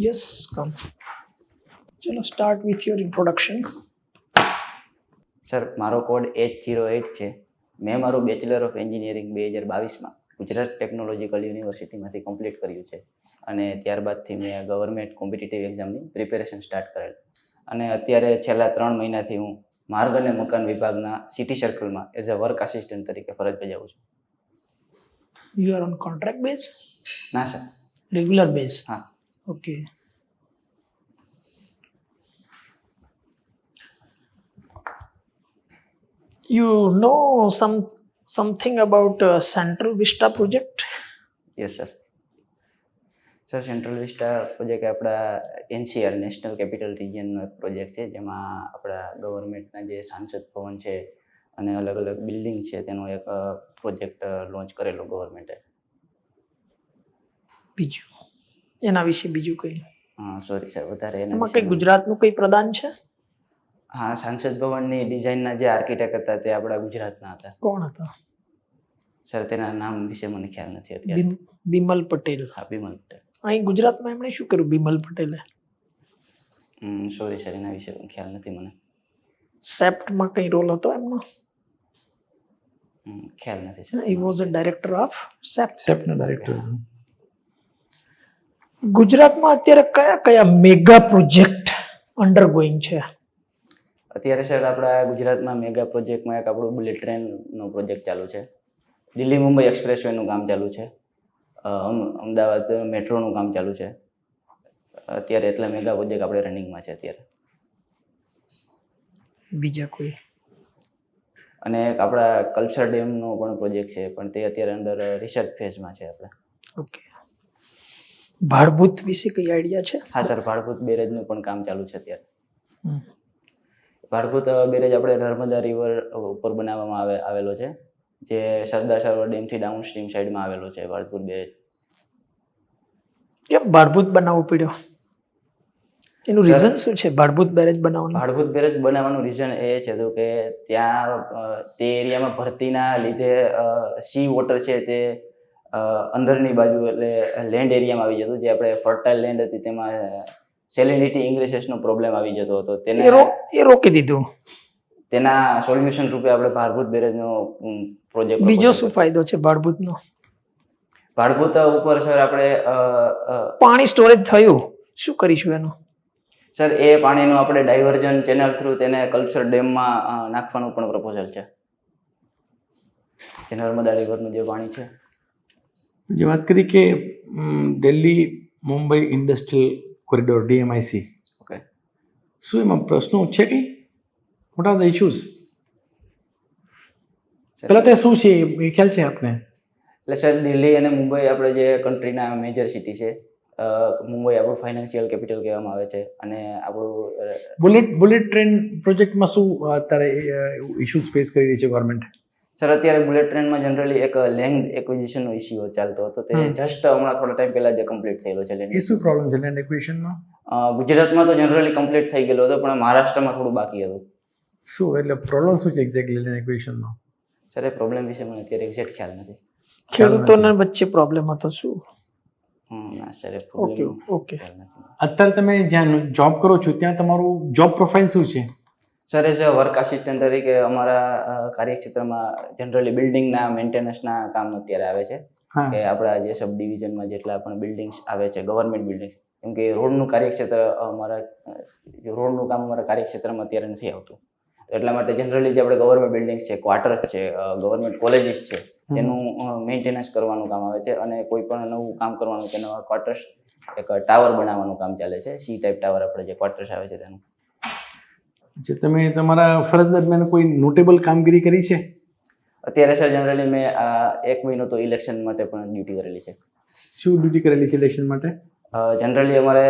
Yes, come. Chalo, start with your introduction. Sir મારો code H08 છે. મેં મારું બેચલર ઓફ એન્જિનિયરિંગ 2022માં ગુજરાત ટેકનોલોજીકલ યુનિવર્સિટીમાંથી કમ્પ્લીટ કર્યું છે અને ત્યારબાદથી મેં ગવર્મેન્ટ કોમ્પિટિટિવ એક્ઝામની પ્રિપેરેશન સ્ટાર્ટ કરેલ અને અત્યારે છેલ્લા 3 મહિનાથી હું માર્ગ અને મકાન વિભાગના સિટી સર્કલમાં એઝ અ વર્ક આસિસ્ટન્ટ તરીકે ફરજ બજાવું છું. You are on contract base? ના સર. Regular base? હા. Okay. You know something about Central Vista project? Yes sir. Sir central vista project આપણા NCR નેશનલ કેપિટલ રિજિયનનો એક પ્રોજેક્ટ છે જેમાં આપણા ગવર્મેન્ટના જે સાંસદ ભવન છે અને અલગ અલગ બિલ્ડિંગ છે તેનો એક પ્રોજેક્ટ લોન્ચ કરેલો ગવર્મેન્ટે. બીજું એના વિશે બીજું કઈ? સોરી સર, વધારે એમાં કઈ ગુજરાતનું કઈ પ્રદાન છે? હા, સાંસદ ભવનની ડિઝાઇનના જે આર્કિટેક્ટ હતા તે આપણા ગુજરાતના હતા. કોણ હતા? સર તેના નામ વિશે મને ખ્યાલ નથી અત્યારે. બિમલ પટેલ. હા, બિમલ પટેલ. અહીં ગુજરાતમાં એમણે શું કર્યું બિમલ પટેલે? સોરી સર, એના વિશે ખ્યાલ નથી મને. સેપ્ટમાં કઈ રોલ હતો એમનો? ખ્યાલ નથી sir. He was a director of સેપ્ટના ડાયરેક્ટર. ગુજરાતમાં અત્યારે કયા કયા મેગા પ્રોજેક્ટ અંડરગોઈંગ છે? અત્યારે સર આપણા ગુજરાતમાં મેગા પ્રોજેક્ટમાં એક આપણું બુલેટ ટ્રેનનો પ્રોજેક્ટ ચાલુ છે, દિલ્હી મુંબઈ એક્સપ્રેસવેનું કામ ચાલુ છે, અમદાવાદ મેટ્રોનું કામ ચાલુ છે. અત્યારે એટલા મેગા પ્રોજેક્ટ આપણે રનિંગમાં છે અત્યારે. બીજા કોઈ? અને એક આપણા કલ્ચર ડેમનો પણ પ્રોજેક્ટ છે પણ તે અત્યારે અંડર રિસર્ચ ફેઝમાં છે આપણે. ઓકે. ભાડભૂત વિશે કઈ આઈડિયા છે? હા સર, ભાડભૂત બેરેજનું પણ કામ ચાલુ છે અત્યારે. ભાડભૂત બેરેજ આપણે નર્મદા રિવર ઉપર બનાવવામાં આવેલો છે, જે સરદાર સરોવર ડેમથી ડાઉન સ્ટ્રીમ સાઈડમાં આવેલો છે ભાડભૂત બેરેજ. કેમ ભાડભૂત બનાવવું પડ્યો? એનું રીઝન શું છે ભાડભૂત બેરેજ બનાવવાનું? ભાડભૂત બેરેજ બનાવવાનું રીઝન એ છે તો કે ત્યાં તે એરિયામાં ભરતીના લીધે સી વોટર છે તે અંદરની બાજુ એટલે લેન્ડ એરિયામાં આવી જતું, જે આપણે ફર્ટાઇલ લેન્ડ હતી તેમાં સેલિનિટી ઇન્ક્રીઝેસનો પ્રોબ્લેમ આવી જતો હતો. તેને એ રોકી દીધું. તેના સોલ્યુશન રૂપે આપણે ભાડભૂત બેરેજનો પ્રોજેક્ટ. બીજો શું ફાયદો છે ભાડભૂતનો? ભાડભૂત ઉપર સર આપણે પાણી સ્ટોરેજ થયું, શું કરીશું એનું? સર એ પાણીનું આપણે ડાયવર્ઝન ચેનલ થ્રુ તેને કલ્ચર ડેમમાં નાખવાનું પણ પ્રપોઝલ છે, જે નર્મદા રિવરનું જે પાણી છે. જે વાત કરી કે Delhi Mumbai industrial corridor DMIC, okay, શું એમાં પ્રશ્નો છે કંઈ? What are the issues? પહેલાં તે શું છે એ ખ્યાલ છે આપને? એટલે સર દિલ્હી અને મુંબઈ આપણે જે કન્ટ્રીના મેજર સિટી છે. મુંબઈ આપણું ફાઇનાન્શિયલ કેપિટલ કહેવામાં આવે છે અને આપણું બુલેટ ટ્રેન પ્રોજેક્ટમાં શું અત્યારે ઇશ્યુઝ ફેસ કરી રહી છે ગવર્મેન્ટ? સર અત્યારે બુલેટ ટ્રેનમાં જનરલી એક લેન્ડ એક્વિઝિશનનો ઇસ્યુ ચાલતો હતો, તે જસ્ટ હમણાં થોડા ટાઈમ પહેલા જ કમ્પ્લીટ થયેલો છે. એ શું પ્રોબ્લેમ છે લેન્ડ એક્વિઝિશનનો? ગુજરાતમાં તો જનરલી કમ્પ્લીટ થઈ ગયેલો હતો પણ મહારાષ્ટ્રમાં થોડું બાકી હતું. શું એટલે પ્રોબ્લેમ શું છે એક્ઝેક્ટલી લેન્ડ એક્વિઝિશનનો? સર એ પ્રોબ્લેમ વિશે મને અત્યારે એક્ઝેક્ટ ખ્યાલ નથી. ખેડૂતોના વચ્ચે પ્રોબ્લેમ હતો શું? ના સર, એ ઓકે ઓકે. અત્યારે તમે જ્યાં જોબ કરો છો ત્યાં તમારું જોબ પ્રોફાઇલ શું છે? Sir as a work assistant તરીકે અમારા કાર્યક્ષેત્રમાં જનરલી બિલ્ડિંગના મેન્ટેનન્સના કામ અત્યારે આવે છે કે આપણા જે સબ ડિવિઝનમાં જેટલા પણ બિલ્ડિંગ્સ આવે છે, ગવર્મેન્ટ બિલ્ડિંગ્સ, કેમ કે રોડનું કાર્યક્ષેત્ર રોડનું કામ અમારા કાર્યક્ષેત્રમાં અત્યારે નથી આવતું, એટલા માટે જનરલી જે આપણે ગવર્મેન્ટ બિલ્ડિંગ્સ છે, ક્વાર્ટર્સ છે, ગવર્મેન્ટ કોલેજીસ છે, તેનું મેન્ટેનન્સ કરવાનું કામ આવે છે અને કોઈ પણ નવું કામ કરવાનું, તેના ક્વાર્ટર્સ એક ટાવર બનાવવાનું કામ ચાલે છે, C ટાઈપ ટાવર આપણે જે ક્વાર્ટર્સ આવે છે તેનું. જે તમે તમારા ફરજ દરમિયાન કોઈ નોટેબલ કામગીરી કરી છે? અત્યારે સર જનરલી મેં 1 મહિનો તો ઇલેક્શન માટે પણ ડ્યુટી કરેલી છે. શું ડ્યુટી કરેલી છે ઇલેક્શન માટે? જનરલી અમારે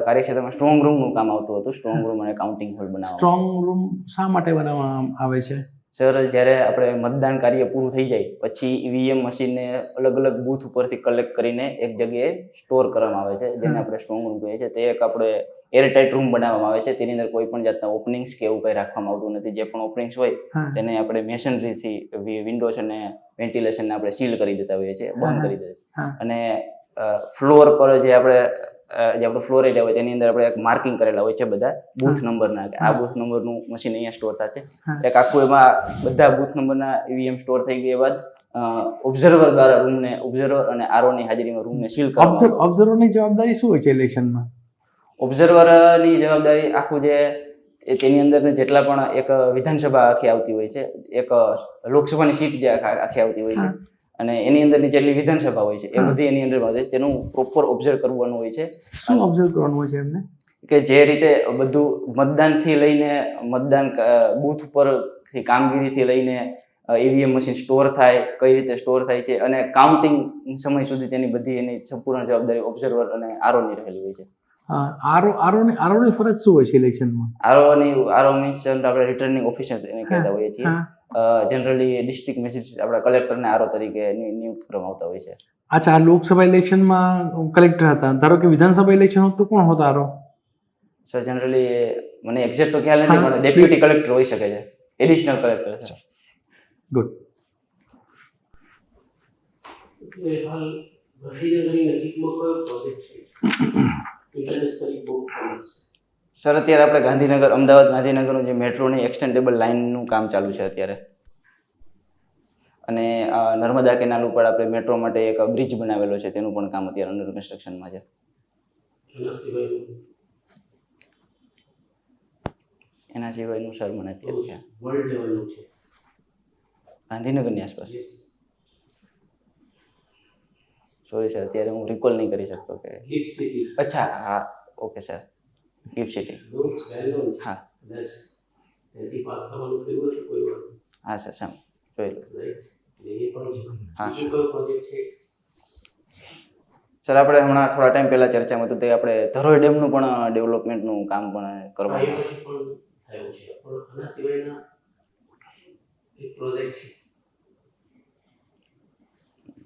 કાર્યક્ષેત્રમાં સ્ટ્રોંગ રૂમનું કામ આવતું હતું, સ્ટ્રોંગ રૂમ અને કાઉન્ટિંગ હોલ બનાવવા. સ્ટ્રોંગ રૂમ શા માટે બનાવવામાં આવે છે? સર જ્યારે આપણે મતદાન કાર્ય પૂરું થઈ જાય પછી EVM મશીનને અલગ અલગ બૂથ ઉપરથી કલેક્ટ કરીને એક જગ્યાએ સ્ટોર કરવામાં આવે છે, જેને આપણે સ્ટ્રોંગ રૂમ કહીએ છીએ. તે એક આપણે એરટાઇટ રૂમ બનાવવામાં આવે છે, તેની અંદર કોઈ પણ જાતના ઓપનિંગ્સ કે એવું કંઈ રાખવામાં આવતું નથી. જે પણ ઓપનિંગ્સ હોય તેને આપણે મેશનરીથી વિન્ડોઝ અને વેન્ટિલેશનને આપણે સીલ કરી દેતા હોઈએ છીએ, બંધ કરી દઈએ છીએ. અને ફ્લોર પર જે આપણે જે આપણો ફ્લોર એરિયા હોય તેની અંદર આપણે એક માર્કિંગ કરેલા હોય છે બધા બૂથ નંબરના, કે આ બૂથ નંબરનું મશીન અહીંયા સ્ટોર થશે. એક આખું એમાં બધા બૂથ નંબરના ઈવીએમ સ્ટોર થઈ ગયા બાદ ઓબ્ઝર્વર દ્વારા રૂમને, ઓબ્ઝર્વર અને આરઓની હાજરીમાં રૂમને સીલ કરવામાં. ઓબ્ઝર્વરની જવાબદારી શું હોય છે ઇલેક્શનમાં? ઓબ્ઝર્વરની જવાબદારી આખું જે તેની અંદર જેટલા પણ એક વિધાનસભા આખી આવતી હોય છે, એક લોકસભાની સીટ જે આખી આવતી હોય છે, અને એની અંદરની જેટલી વિધાનસભા હોય છે એ બધી એની અંદર આવે છે. તેનું પ્રોપર ઓબ્ઝર્વ કરવાનું હોય છે. શું ઓબ્ઝર્વ કરવાનું હોય છે એમને? કે જે રીતે બધું મતદાનથી લઈને મતદાન બૂથ ઉપર કામગીરીથી લઈને ઈવીએમ મશીન સ્ટોર થાય, કઈ રીતે સ્ટોર થાય છે, અને કાઉન્ટિંગ સમય સુધી તેની બધી એની સંપૂર્ણ જવાબદારી ઓબ્ઝર્વર અને આરઓની રહેલી હોય છે. આરોની ફરજ શું હોય છે ઇલેક્શનમાં? આરઓ મીન્સ આપણે રિટર્નિંગ ઓફિસર એને કહેતા હોઈએ છીએ. જનરલી ડિસ્ટ્રિક્ટ મેજિસ્ટ્રેટ આપણા કલેક્ટરને આરઓ તરીકે નિયુક્ત કરવામાં આવતા હોય છે. અચ્છા, આ લોકસભા ઇલેક્શનમાં કલેક્ટર હતા, ધારો કે વિધાનસભા ઇલેક્શન હોત તો કોણ હોતા આરો? સર જનરલી મને એક્ઝેક્ટ તો ખ્યાલ નથી, પણ ડેપ્યુટી કલેક્ટર હોઈ શકે છે, એડિશનલ કલેક્ટર. ગુડ. હાલ ગાંધીનગરની નજીકમાં કયો પ્રોજેક્ટ છે ઇન્ટરનેશનલી બહુ ફેમસ? સર અત્યારે આપણે ગાંધીનગર, અમદાવાદ ગાંધીનગરનું જે મેટ્રોની એક્સટેન્ડેબલ લાઇનનું કામ ચાલુ છે અત્યારે, અને નર્મદા કેનાલ ઉપર આપણે મેટ્રો માટે એક બ્રિજ બનાવેલો છે, તેનું પણ કામ અત્યારે અંડર કન્સ્ટ્રક્શનમાં છે. એના સિવાયનું સર મને અત્યારે વર્લ્ડ લેવલનું છે ગાંધીનગરની આસપાસ. સોરી સર, અત્યારે હું રિકોલ નહીં કરી શકતો કે. Gift cities. અચ્છા, હા, ઓકે સર, ગિફ્ટ સિટી. હા ત્યાંથી પાસ થવાનું થયું હશે કોઈ વાર? હા સર, સામ જોયેલું. એ પણ છે. હા. બીજું કયો પ્રોજેક્ટ છે? સર આપણે હમણાં થોડા ટાઈમ પહેલા ચર્ચામાં હતું તે આપણે ધરોઈ ડેમનું પણ ડેવલપમેન્ટનું કામ પણ કરવાનું પણ થયું છે, પણ આના સિવાયના એક પ્રોજેક્ટ છે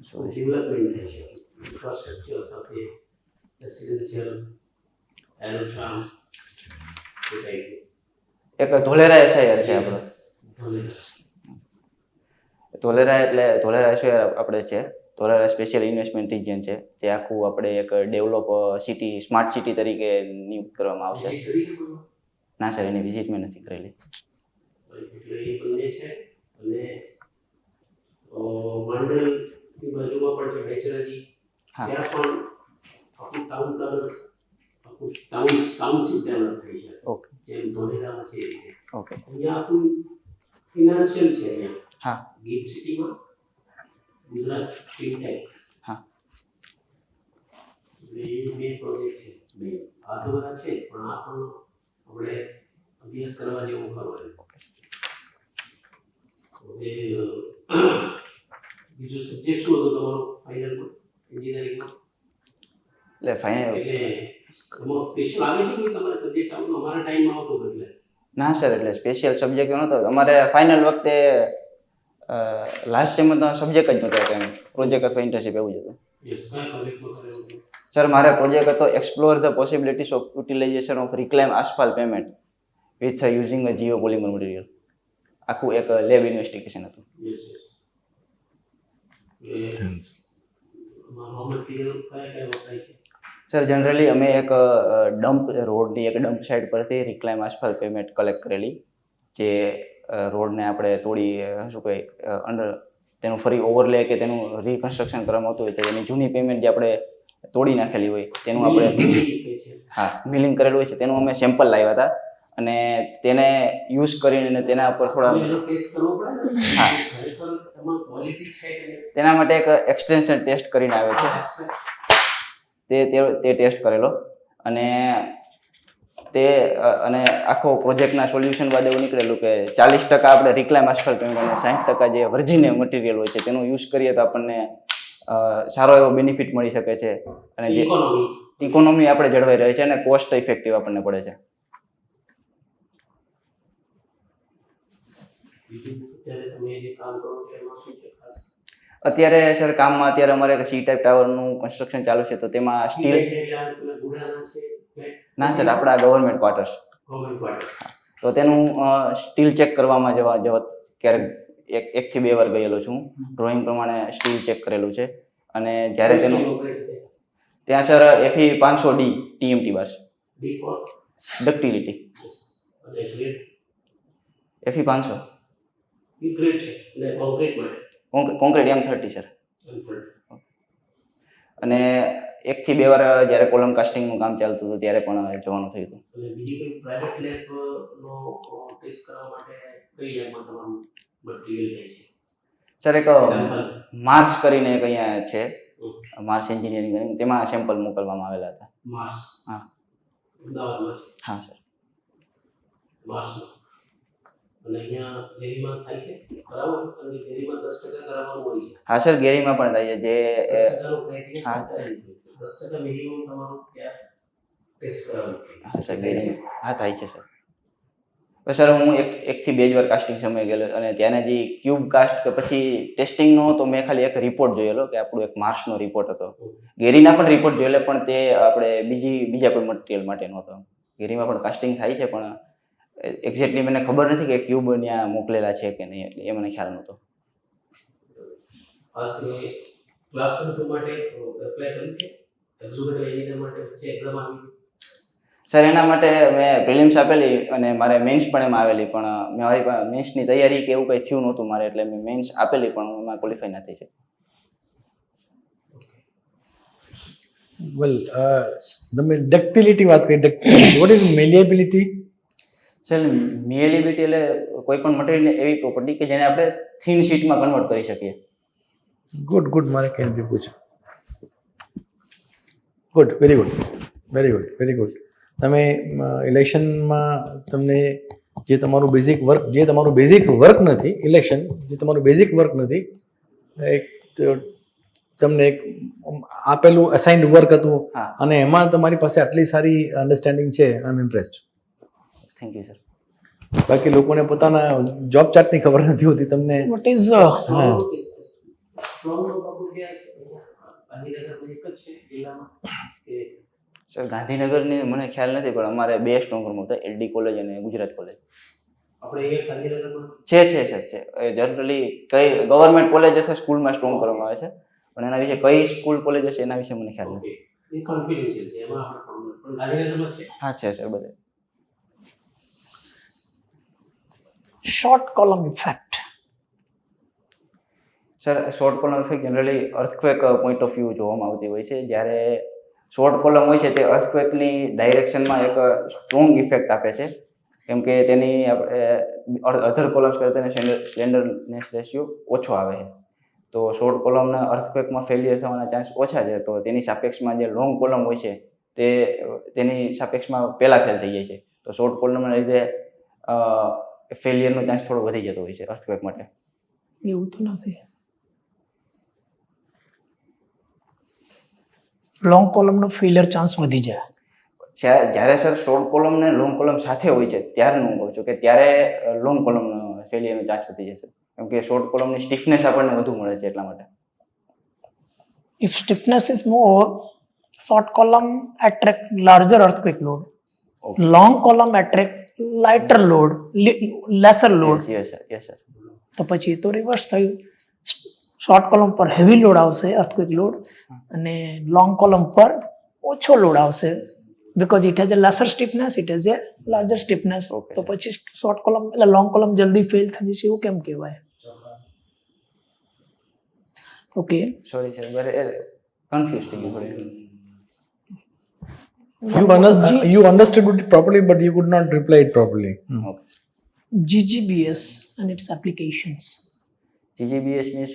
ડેવલપમેન્ટ થાય છે ઇન્ફ્રાસ્ટ્રક્ચર સાથે, રેસિડેન્શિયલ, એરોટ્રામ, એ ટાઈપનું. એક ધોલેરા એસઆઈઆર છે આપણો. ધોલેરા એટલે ધોલેરા એસઆઈઆર આપણે છે, ધોલેરા સ્પેશિયલ ઇન્વેસ્ટમેન્ટ રિજિયન છે, તે આખું આપણે એક ડેવલપ સિટી, સ્માર્ટ સિટી તરીકે નિયુક્ત કરવામાં આવશે. ના સર, એની વિઝિટ મેં નથી કરેલી. એટલે એ બંને છે, અને માંડલની બાજુમાં પણ છે બેચરાજી, ત્યાં પણ આખું ટાઉન પ્લાનર, આખું ટાઉનશીપ ડેવલપ થઈ છે. ઓકે. જેમ ધોલેરામાં છે એ રીતે. ઓકે. અહીંયા આખું ફિનાન્શિયલ છે અહીંયા. હા. ગિફ્ટ સિટીમાં ગુજરાત ફિનટેક. હા. એ બે પ્રોજેક્ટ છે, બે. આ તો બધા છે, પણ આ પણ આપણે અભ્યાસ કરવા જેવું ખરું. હવે બીજો સબ્જેક્ટ શું હતો તમારો ફાઇનલમાં એન્જિનિયરિંગમાં? એટલે ફાઇનલ એટલે એમાં સ્પેશિયલ આવે છે કોઈ તમારા સબ્જેક્ટ? આવતો અમારા ટાઈમમાં આવતો હતો એટલે. ના સર, એટલે સ્પેશિયલ સબ્જેક્ટ નહોતો અમારે ફાઇનલ વખતે. લાસ્ટ સેમમાં તો સબ્જેક્ટ જ નહોતો, એમ પ્રોજેક્ટ અથવા ઇન્ટર્નશિપ એવું જ હતું. યસ, કયા પ્રોજેક્ટમાં કરેલો હતો? સર મારે પ્રોજેક્ટ હતો explore the possibilities of utilization of reclaim asphalt pavement with using a geo polymer material. આખું એક લેબ ઇન્વેસ્ટિગેશન હતું. Yes yes. રો મટીરિયલ કયા વપરાય છે? સર જનરલી અમે એક ડમ્પ રોડની એક ડમ્પ સાઇટ પરથી રિક્લાઇમ આસ્ફાલ્ટ પેમેન્ટ કલેક્ટ કરેલી, જે રોડને આપણે તોડી શું કહે અંડર તેનું ફરી ઓવરલે કે તેનું રિકન્સ્ટ્રક્શન કરવામાં આવતું હોય તો એની જૂની પેમેન્ટ જે આપણે તોડી નાખેલી હોય તેનું આપણે મિલિંગ કરેલું હોય છે, તેનું અમે સેમ્પલ લાવ્યા હતા, અને તેને યુઝ કરીને તેના પર થોડા. હા, તેના માટે એક એક્સટેન્શન ટેસ્ટ કરીને આવે છે, તે ટેસ્ટ કરેલો, અને આખો પ્રોજેક્ટના સોલ્યુશન બાદ એવું નીકળેલું કે 40% આપણે રિક્લાઇમ આસ્ફાલ્ટ પેમેન્ટ અને 60% જે વર્જિન મટીરિયલ હોય છે તેનું યુઝ કરીએ તો આપણને સારો એવો બેનિફિટ મળી શકે છે, અને જે ઇકોનોમી આપણે જળવાઈ રહે છે અને કોસ્ટ ઇફેક્ટિવ આપણને પડે છે. અત્યારે સર કામમાં અત્યારે અમારે સી ટાઈપ ટાવરનું કન્સ્ટ્રક્શન ચાલુ છે, તો તેમાં સ્ટીલ. ના સર, આપણા ગવર્મેન્ટ ક્વાર્ટર્સ. તો તેનું સ્ટીલ ચેક કરવામાં જવા ક્યારેક 1 થી 2 વાર ગયેલો છું. ડ્રોઈંગ પ્રમાણે સ્ટીલ ચેક કરેલું છે, અને જ્યારે તેનું ત્યાં સર FE 500D TMT બાર છે. D for ડક્ટિલિટી અને ગ્રેડ FE 500 એ ગ્રેડ છે એટલે કોન્ક્રીટ માટે કોન્ક્રીટ M30 સર. M30. અને 1 થી 2 વાર જ્યારે કોલમ કાસ્ટિંગનું કામ ચાલતું હતું ત્યારે પણ જવાનું થયું હતું. અને બીજી કોઈ પ્રાઇવેટ લેબ નો ટેસ્ટ કરવા માટે કઈ લેબમાં તમારું મટીરિયલ જાય છે? સર એક સેમ્પલ માર્સ કરીને એક અહીંયા છે, માર્સ એન્જિનિયરિંગ કરીને, તેમાં સેમ્પલ મોકલવામાં આવેલા હતા. માર્સ હા. અમદાવાદમાં છે હા સર. માર્સમાં. અને અહીંયા ડેરીમાં થાય છે કરાવો છો? અને ડેરીમાં 10% કરાવવાનું હોય છે. હા સર, ગેરીમાં પણ થાય છે. જે 10% નો ક્રાઇટેરિયા હા, સર. 10% મિનિમમ તમારું ત્યાં ટેસ્ટ કરાવવું પડે. હા સર, ગેરી હા થાય છે સર. બસ સર, હું એક થી 2 જ વાર કાસ્ટિંગ સમય ગયેલો અને ત્યાંના જે ક્યુબ કાસ્ટ કે પછી ટેસ્ટિંગનો તો મેં ખાલી એક રિપોર્ટ જોયેલો કે આપણું એક માર્સનો રિપોર્ટ હતો. ગેરીના પણ રિપોર્ટ જોયેલા પણ તે આપણે બીજા કોઈ મટીરિયલ માટે નહોતો. ગેરીમાં પણ કાસ્ટિંગ થાય છે પણ એક્ઝેક્ટલી મને ખબર નથી કે ક્યુબ ત્યાં મોકલેલા છે કે નહીં, એટલે એ મને ખ્યાલ નહોતો. આ સિવાય ક્લાસ 2 માટે એપ્લાય કર્યું છે? એક્ઝિક્યુટિવ એન્જિનિયર માટે છે એક્ઝામ આવી? સર, એના માટે મેં પ્રિલિમ્સ આપેલી અને મારે મેન્સ પણ એમાં આવેલી, પણ મારી મેન્સની તૈયારી કે એવું કંઈ થયું નહોતું મારે, એટલે મેં મેન્સ આપેલી પણ હું એમાં ક્વોલિફાઈ નથી છે. વેલ તમે ડક્ટિલિટી વાત કરી, વોટ ઇઝ મેલિએબિલિટી? સર, મેલિએબિલિટી એટલે કોઈ પણ મટીરિયલની એવી પ્રોપર્ટી કે જેને આપણે થિન શીટમાં કન્વર્ટ કરી શકીએ. ગુડ મારે કંઈ પૂછો. Good, very good. તમે ઇલેક્શનમાં તમને જે તમારું બેઝિક વર્ક નથી, ઇલેક્શન જે તમારું બેઝિક વર્ક નથી, એક તમને એક આપેલું અસાઇન્ડ વર્ક હતું હા. અને એમાં તમારી પાસે આટલી સારી અન્ડરસ્ટેન્ડિંગ છે. આઈ એમ ઇમ્પ્રેસ્ડ. Thank you sir. બાકી લોકોને પોતાના જોબ ચાર્ટની ખબર નથી હોતી. તમને વોટ ઇઝ સ્ટ્રોંગ બાબુ ક્યાં છે? ગાંધીનગરમાં એક જ છે જિલ્લામાં કે સર, ગાંધીનગરની મને ખ્યાલ નથી પણ અમારે 2 સ્ટ્રોંગ રૂમ હતા, LD કોલેજ અને ગુજરાત કોલેજ. આપણે અહીંયા ગાંધીનગરમાં છે સર, છે. જનરલી કઈ ગવર્મેન્ટ કોલેજ અથવા સ્કૂલમાં સ્ટ્રોંગ કરવામાં આવે છે, પણ એના વિશે કઈ સ્કૂલ કોલેજ હશે એના વિશે મને ખ્યાલ નથી. એ કોન્ફિડન્શિયલ છે, એમાં આપણે પણ ગાંધીનગરમાં છે. હા છે સર, બધે. Short column effect? Sir, short column effect generally earthquake point of view જોવામાં આવતી હોય છે. જ્યારે શોર્ટ કોલમ હોય છે તે અર્થક્વેકની ડાયરેક્શનમાં એક સ્ટ્રોંગ ઇફેક્ટ આપે છે, કેમ કે તેની અધર કોલમ્સ કરતાં તેની સ્લેન્ડરનેસ રેશિયો ઓછો આવે છે. તો શોર્ટ કોલમના અર્થક્વેકમાં ફેલિયર થવાના ચાન્સ ઓછા છે, તો તેની સાપેક્ષમાં જે લોંગ કોલમ હોય છે તે તેની સાપેક્ષમાં પહેલાં ફેલ થઈ જાય છે. તો શોર્ટ કોલમના લીધે ફેલિયરનો ચાન્સ થોડો વધી જતો હોય છે અર્થક્વેક માટે. એવું તો નથી. લોંગ કોલમનો ફેલિયર ચાન્સ વધી જાય. જ્યારે સર શોર્ટ કોલમ ને લોંગ કોલમ સાથે હોય છે ત્યારે હું કહું છું કે ત્યારે લોંગ કોલમનો ફેલિયરનો ચાન્સ વધી જશે, કેમ કે શોર્ટ કોલમની સ્ટીફનેસ આપણને વધુ મળે છે એટલા માટે. If stiffness is more, short column attract larger earthquake load. Okay. Long column attract lighter load, lesser load. Yes sir. તો પછી એ તો રિવર્સ થયું. શોર્ટ કોલમ પર હેવી લોડ આવશે, અર્થક્વેક લોડ, અને લોંગ કોલમ પર ઓછો લોડ આવશે, because it has a laser stiffness, it has a larger stiffness. Okay, તો પછી શોર્ટ કોલમ એટલે લોંગ કોલમ જલ્દી ફેલ થઈ જશે એવું કેમ કહેવાય? ઓકે, સોરી સર, કન્ફ્યુઝ થઈ ગયું થોડી. you understood it properly, but you could not reply it properly. GGBS and its applications. GGBS means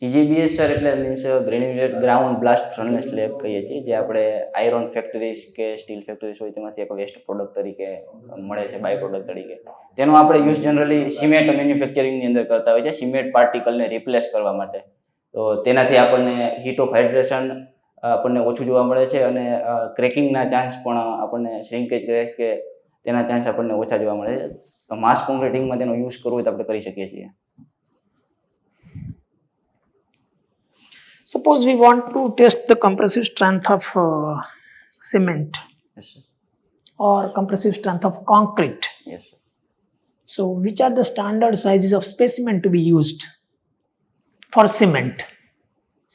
GGBS sir એટલે means granulate ground blast furnace slab કહીએ છીએ, જે આપણે આયરન ફેક્ટરીઝ કે steel factories હોય તેમાંથી એક વેસ્ટ પ્રોડક્ટ તરીકે મળે છે, બાય પ્રોડક્ટ તરીકે. તેનો આપણે યુઝ જનરલી સિમેન્ટ મેન્યુફેક્ચરિંગની અંદર કરતા હોય છે, સિમેન્ટ પાર્ટિકલને રિપ્લેસ કરવા માટે. તો તેનાથી આપણને હીટ ઓફ હાઇડ્રેશન આપણને ઓછું જોવા મળે છે અને ક્રેકિંગના ચાન્સ પણ આપણને શ્રિંકેજ ક્રેક કે તેના ચાન્સ આપણને ઓછા જોવા મળે છે. તો માસ કોન્ક્રીટિંગમાં તેનો યુઝ કરવો હોય તો આપણે કરી શકીએ છીએ. Suppose we want to test the compressive strength of cement Yes, sir. or compressive strength of concrete. Yes, sir. So which are the standard sizes of specimen to be used? for cement?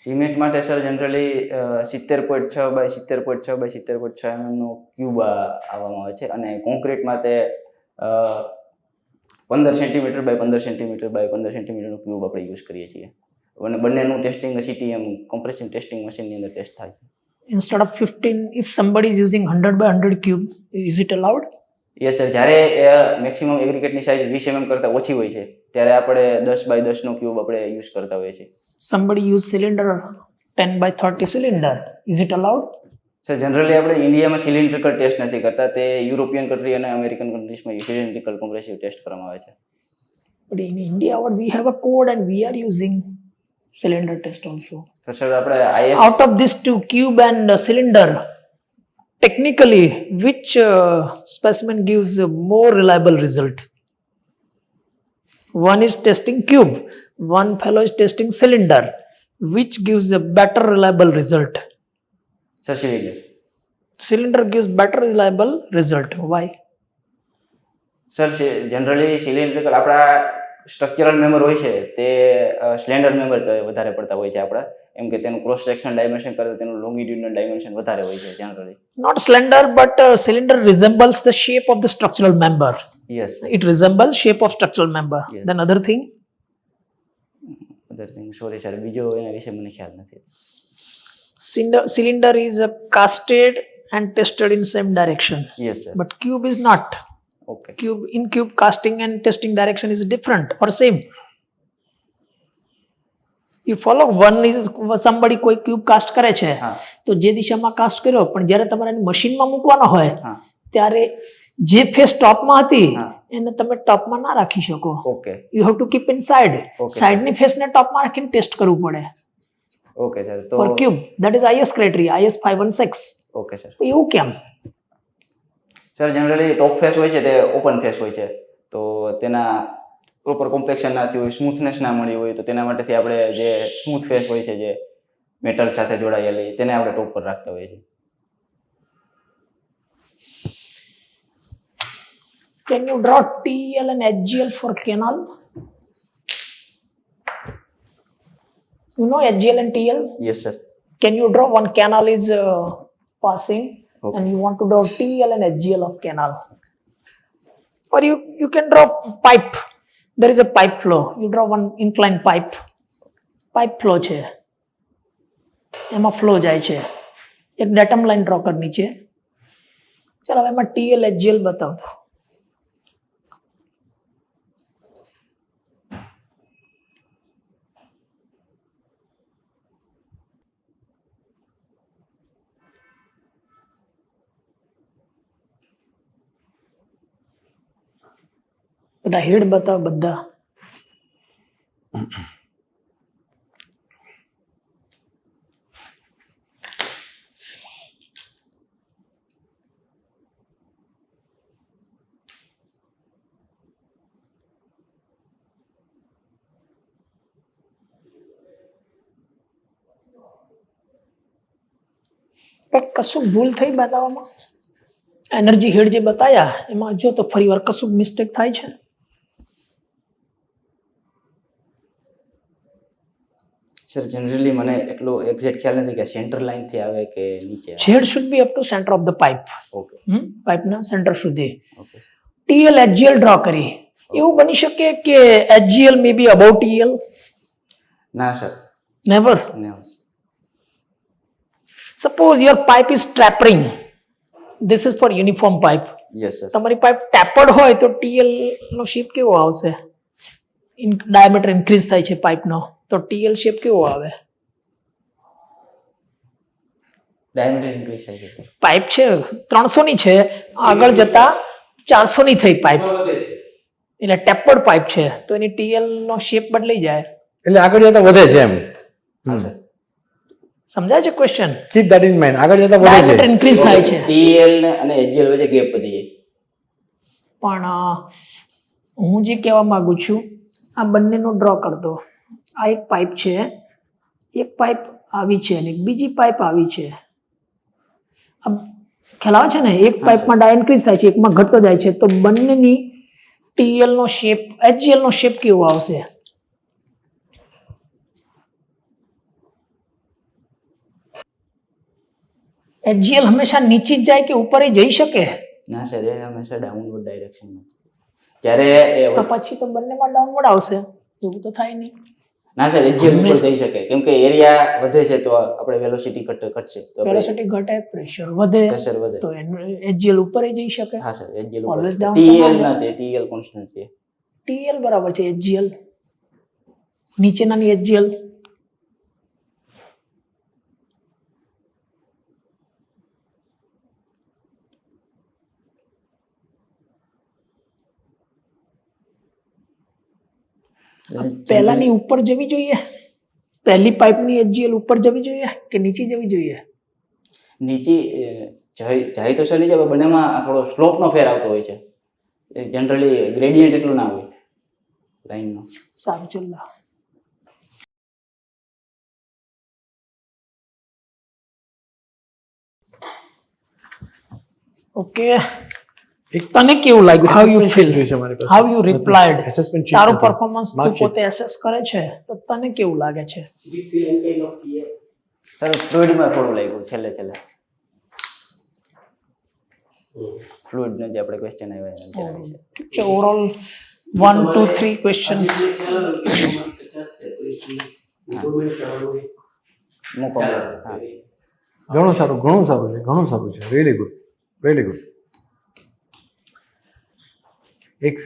Cement માટે sir generally 70.6 by 70.6 by 70.6 નો cube આવવામાં આવે છે, અને concrete માટે 15 centimetre by 15 centimetre by 15 સેન્ટીમીટરનો cube આપણે use કરીએ છીએ, અને બંનેનું ટેસ્ટિંગ CTM કોમ્પ્રેશન ટેસ્ટિંગ મશીનની અંદર ટેસ્ટ થાય છે. Instead of 15, if somebody is using 100 by 100 cube, is it allowed? Yes sir, જ્યારે મેક્સિમમ એગ્રીગેટની સાઇઝ 20 mm કરતાં ઓછી હોય છે ત્યારે આપણે 10 બાય 10 નો ક્યુબ આપણે યુઝ કરતા હોઈએ છીએ. Somebody use cylinder 10 by 30 cylinder, is it allowed? Sir generally આપણે ઇન્ડિયામાં સિલિન્ડ્રિકલ ટેસ્ટ નથી કરતા, તે યુરોપિયન કન્ટ્રી અને અમેરિકન કન્ટ્રીઝમાં સિલિન્ડ્રિકલ કોમ્પ્રેસિવ ટેસ્ટ કરવામાં આવે છે. But in India, what we have a code and we are using cylinder test also. તો સર આપણે IS Out of these two, cube and cylinder, technically, which specimen gives a more reliable result? One is testing cube, one fellow is testing cylinder. Which gives a better reliable result? Sir cylinder. Cylinder gives better reliable result. Why? Sir generally cylindrical આપણા structural member હોય છે તે સ્લેન્ડર member વધારે પડતા હોય છે આપણા, એમ કે તેનું ક્રોસ સેક્શન ડાયમેન્શન કરતાં તેનું લોંગિટ્યુડનલ ડાયમેન્શન વધારે હોય છે generally. Not slender, but cylinder resembles the shape of the structural member. Yes It resembles shape of structural member. Yes. Then other thing, other thing sorry sir, બીજો એના વિશે મને ખ્યાલ નથી. cylinder is casted and tested in same direction, yes sir. but cube is not. Okay. Cube casting and testing direction is different or same. You follow, one is somebody કોઈ cube cast કરે છે હા તો જે દિશામાં cast કર્યો, પણ જ્યારે તમારે મશીનમાં મૂકવાનો હોય હા ત્યારે જે ફેસ ટોપમાં હતી હા એને તમે ટોપમાં ના રાખી શકો. Okay you have to keep inside. Okay. સાઇડની ફેસને ટોપમાં રાખીને ટેસ્ટ કરવું પડે ઓકે સર. તો four cube. That is IS criteria, IS 516. Okay sir. એવું કેમ? સર જનરલી ટોપ ફેસ હોય છે તે ઓપન ફેસ હોય છે, તો તેના પ્રોપર કોમ્પેક્શન ના થયું હોય, સ્મૂથનેસ ના મળી હોય, તો તેના માટેથી આપણે જે સ્મૂથ ફેસ હોય છે જે મેટલ સાથે જોડાયેલી તેને આપણે ટોપ પર રાખતા હોઈએ છીએ. Can you draw TL and HGL for canal? You know HGL and TL? Yes sir. Can you draw one canal is passing Okay. and you want to draw TL and HGL of canal? Or you can draw pipe. There is a pipe flow. You draw one inclined pipe. Pipe flow છે, એમાં flow જાય છે. એક datum line draw કરવાની છે. ચાલો હવે એમાં TL HGL બતાવતો. બધા હેડ બતાવ બધા. પણ કશું ભૂલ થઈ બતાવવામાં? એનર્જી હેડ જે બતાયા એમાં જો તો ફરી વાર કશું મિસ્ટેક થાય છે? સર જનરલી મને એટલું એક્ઝેક્ટ ખ્યાલ નથી કે સેન્ટર લાઈન થી આવે કે નીચે આવે. Head should be up to centre of the pipe. Okay પાઇપના સેન્ટર સુધી. ઓકે TL HGL ડ્રો કરી. એવું બની શકે કે HGL may be above TL? ના સર. નેવર. ના. Suppose your pipe is tapering. This is for uniform pipe. Yes sir. તમારી પાઇપ ટેપર્ડ હોય તો TL નો શેપ કેવો આવશે? ડાયામીટર ઇન્ક્રીઝ થાય છે પાઇપનો, તો TL શેપ કેવો આવે? ડાયામીટર ઇન્ક્રીઝ થાય છે. પાઇપ છે 300 ની છે, આગળ જતા 400 ની થઈ પાઇપ, વધે છે. એટલે ટેપર્ડ પાઇપ છે તો એની TL નો શેપ બદલાઈ જાય. એટલે આગળ જતા વધે છે એમ. હા સર. સમજાય છે question? Keep that in mind. આગળ જતા વધે ડાયામીટર છે. ઇન્ક્રીઝ થાય છે. TL અને HGL વચ્ચે ગેપ વધી જાય. પણ હું જે કહેવા માંગુ છું, આ બંનેનો ડ્રો કરતો. આ એક પાઇપ છે, એક પાઇપ આવી છે અને એક બીજી પાઇપ આવી છે. આ ખ્યાલ આવે છે ને? એક પાઇપમાં ડાય ઇન્ક્રીઝ થાય છે, એકમાં ઘટતો જાય છે, તો બંનેની TL નો શેપ, HGL નો શેપ કેવો આવશે? HGL હંમેશા નીચે જ જાય કે ઉપર જઈ શકે? ના સર, એ હંમેશા ડાઉનવર્ડ ડાયરેક્શનમાં. જ્યારે એ તો પછી તો બંનેમાં ડાઉનવર્ડ આવશે, એવું તો થાય નહીં. ના સર, HGL ઉપર જઈ શકે, કેમ કે એરિયા વધે છે તો આપણે વેલોસિટી ઘટશે, તો વેલોસિટી ઘટે, પ્રેશર વધે, પ્રેશર વધે. તો એનું HGL ઉપર જઈ શકે. હા સર, HGL Always ઉપર. down TL તો ના નથી, TL કોન્સ્ટન્ટ છે. TL બરાબર છે HGL, નીચેનાની HGL. પહેલાની ઉપર જવી જોઈએ, પહેલી પાઇપની HGL ઉપર જવી જોઈએ કે નીચે જવી જોઈએ? નીચે જાય તો સર નીચે, પણ બંનેમાં થોડો સ્લોપનો ફેર આવતો હોય છે. જનરલી ગ્રેડિયન્ટ એટલું ના હોય લાઈનનો. સારું, ચલો. ઓકે, તને કેવું લાગ્યું? How you feel? How you replied? તારું પરફોર્મન્સ તું પોતે એસેસ કરે છે, તો તને કેવું લાગે છે? Did you feel any kind of fear? Sir ફ્લુઇડમાં થોડું લાગ્યું છેલ્લે. ફ્લુઇડનો જે આપણે ક્વેશ્ચન આવ્યા એના વિશે. ઠીક છે, ઓવરઓલ 1 2 3 ક્વેશ્ચન્સ મૂકો. હા, ઘણું સારું છે, રિયલી ગુડ. એક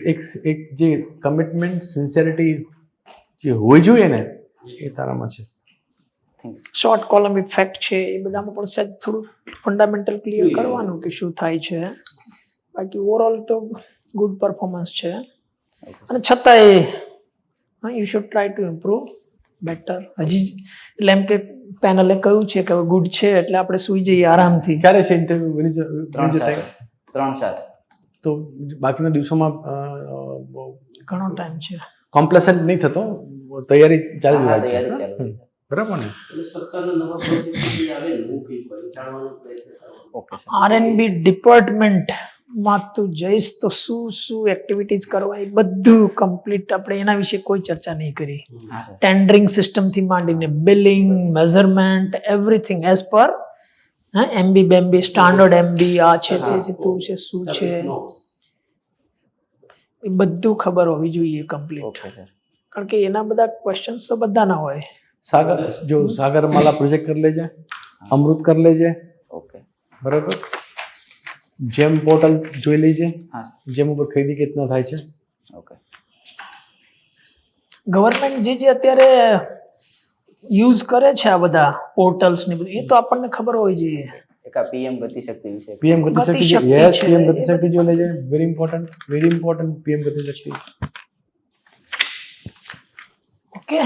જે કમિટમેન્ટ, સિન્સિયરિટી જે હોવી જોઈએ ને, એ તારામાં છે. શોર્ટ કોલમ ઇફેક્ટ છે, એ બધામાં પણ સહેજ થોડું ફંડામેન્ટલ ક્લિયર કરવાનું કે શું થાય છે. બાકી ઓવરઓલ તો ગુડ પરફોર્મન્સ છે, અને છતાંય you should try to improve better. હજી એટલે એમ કે પેનલે કહ્યું છે કે હવે ગુડ છે એટલે આપણે સૂઈ જઈએ આરામથી. ક્યારે છે ઇન્ટરવ્યુ? 3-7. તો બાકીના દિવસોમાં ઘણો ટાઈમ છે. કોમ્પ્લેસન્ટ નહીં થતો, તૈયારી ચાલી હા, રહી તૈયારી છે, ચાલુ છે. બરાબર ને? એટલે સરકારના નવા પ્રોજેક્ટ આવે ને, હું ફીલ પહોંચાડવાનો પ્રયત્ન કરવાનો. Okay sir. R&B ડિપાર્ટમેન્ટમાં તું જઈશ તો શું એક્ટિવિટીઝ કરવા, એ બધું કમ્પ્લીટ. આપણે એના વિશે કોઈ ચર્ચા નહીં કરી. હા સર. ટેન્ડરિંગ સિસ્ટમથી માંડીને billing, measurement, everything as per MB બેમ્બી સ્ટાન્ડર્ડ MB આ છે તું છે શું છે Service norms. એ બધું ખબર હોવી જોઈએ કમ્પ્લીટ. Okay sir. કારણ કે એના બધા ક્વેશ્ચન્સ તો બધા ના હોય. સાગરમાલા પ્રોજેક્ટ કરી લેજે, અમૃત કરી લેજે, ઓકે. બરાબર. જેમ પોર્ટલ જોઈ લેજે, હા જેમ ઉપર ખરીદી કેટલા થાય છે. ઓકે. ગવર્મેન્ટ જે અત્યારે યુઝ કરે છે આ બધા પોર્ટલ્સ ને બધું, એ તો આપણને ખબર હોવી જોઈએ. એક આ PM ગતિશક્તિ વિશે. PM ગતિશક્તિ, ગતિશક્તિ યસ, છે. PM ગતિશક્તિ જોઈ લેજે, very important PM Gatishakti. Okay.